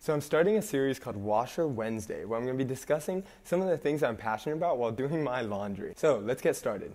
So I'm starting a series called Washer Wednesday, where I'm going to be discussing some of the things I'm passionate about while doing my laundry. So let's get started.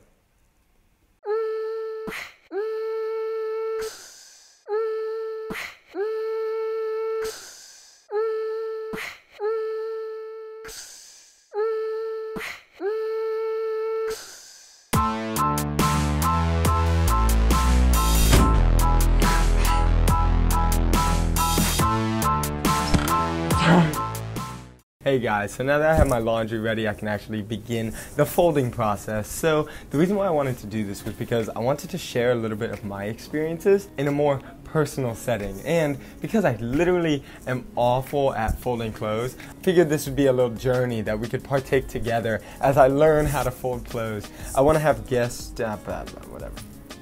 Hey guys, so now that I have my laundry ready, I can actually begin the folding process. So the reason why I wanted to do this was because I wanted to share a little bit of my experiences in a more personal setting. And because I literally am awful at folding clothes, I figured this would be a little journey that we could partake together as I learn how to fold clothes. I want to have guests, whatever.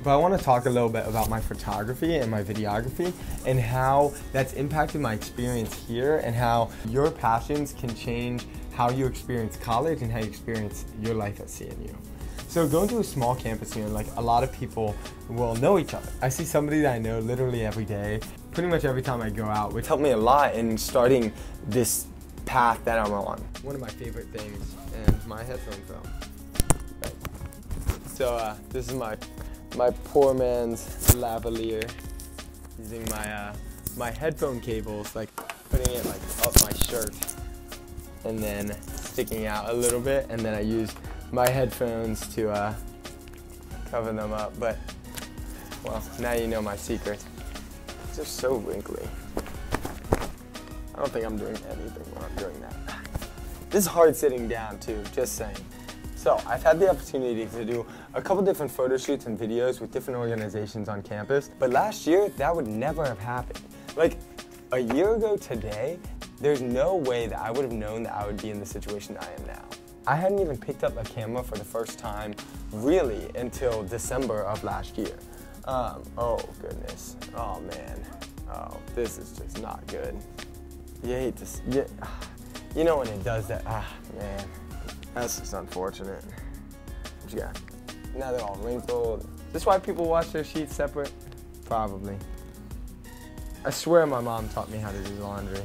But I want to talk a little bit about my photography and my videography and how that's impacted my experience here and how your passions can change how you experience college and how you experience your life at CNU. So going to a small campus here, like a lot of people will know each other. I see somebody that I know literally every day, pretty much every time I go out, which helped me a lot in starting this path that I'm on. One of my favorite things, and my headphone fell. Right. So this is my poor man's lavalier, using my headphone cables, like putting it like up my shirt and then sticking out a little bit, and then I use my headphones to cover them up. But well, now you know my secret. They're so wrinkly. I don't think I'm doing anything when I'm doing that. This is hard sitting down too, just saying. So I've had the opportunity to do a couple different photo shoots and videos with different organizations on campus, but last year that would never have happened. Like a year ago today, there's no way that I would have known that I would be in the situation I am now. I hadn't even picked up a camera for the first time really until December of last year. Oh goodness, oh man, oh this is just not good. You hate to, you know when it does that, man. That's just unfortunate. What you got? Now they're all wrinkled. Is this why people wash their sheets separate? Probably. I swear my mom taught me how to do laundry.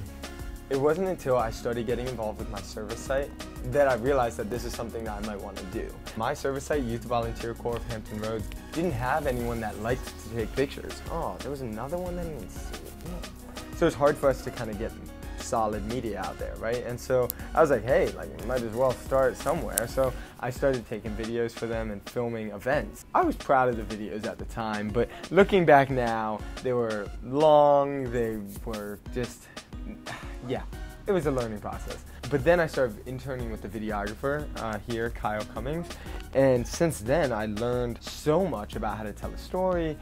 It wasn't until I started getting involved with my service site that I realized that this is something that I might want to do. My service site, Youth Volunteer Corps of Hampton Roads, didn't have anyone that liked to take pictures. Oh, there was another one that didn't see it. So it's hard for us to kind of get solid media out there, right? And so I was like, hey, like, you might as well start somewhere. So I started taking videos for them and filming events. I was proud of the videos at the time, but looking back now, they were long, they were just, yeah, it was a learning process. But then I started interning with the videographer here, Kyle Cummings, and since then I learned so much about how to tell a story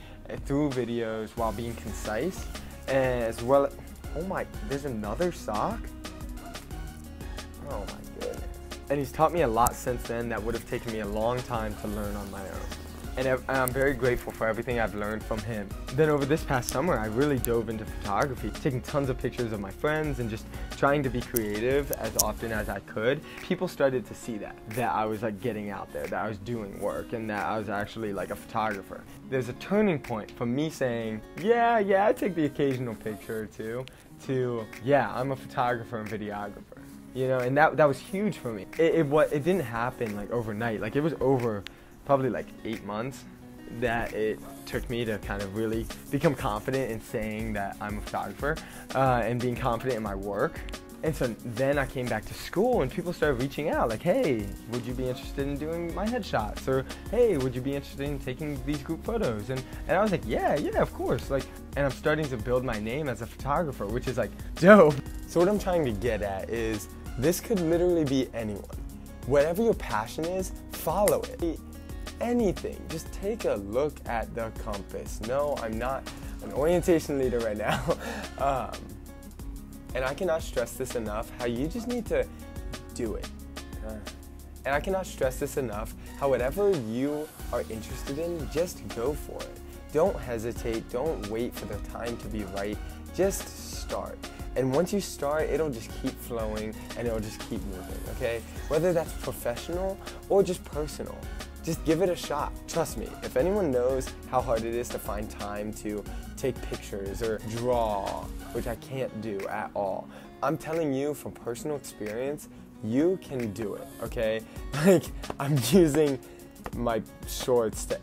through videos while being concise, as well. Oh my, there's another sock? Oh my goodness. And he's taught me a lot since then that would have taken me a long time to learn on my own. And I'm very grateful for everything I've learned from him. Then over this past summer, I really dove into photography, taking tons of pictures of my friends and just trying to be creative as often as I could. People started to see that I was like getting out there, that I was doing work, and that I was actually like a photographer. There's a turning point from me saying, yeah, I take the occasional picture or two, to, yeah, I'm a photographer and videographer. You know, and that was huge for me. It didn't happen like overnight. Like it was over probably like 8 months that it took me to kind of really become confident in saying that I'm a photographer and being confident in my work. And so then I came back to school and people started reaching out like, hey, would you be interested in doing my headshots? Or, hey, would you be interested in taking these group photos? And I was like, yeah, of course. Like, and I'm starting to build my name as a photographer, which is like dope. So what I'm trying to get at is this could literally be anyone. Whatever your passion is, follow it. Anything, just take a look at the compass. No, I'm not an orientation leader right now. And I cannot stress this enough, how you just need to do it. And I cannot stress this enough, how whatever you are interested in, just go for it. Don't hesitate, don't wait for the time to be right, just start. And once you start, it'll just keep flowing and it'll just keep moving, okay? Whether that's professional or just personal. Just give it a shot. Trust me, if anyone knows how hard it is to find time to take pictures or draw, which I can't do at all, I'm telling you from personal experience, you can do it, okay? Like, I'm using my shorts to,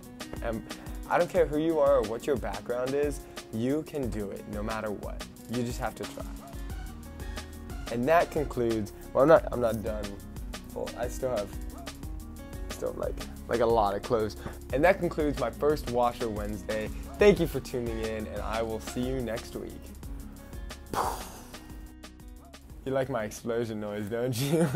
I don't care who you are or what your background is, you can do it no matter what. You just have to try. And that concludes, well, I'm not done. Well, I still have like a lot of clothes. And that concludes my first Washer Wednesday. Thank you for tuning in, and I will see you next week. You like my explosion noise, don't you?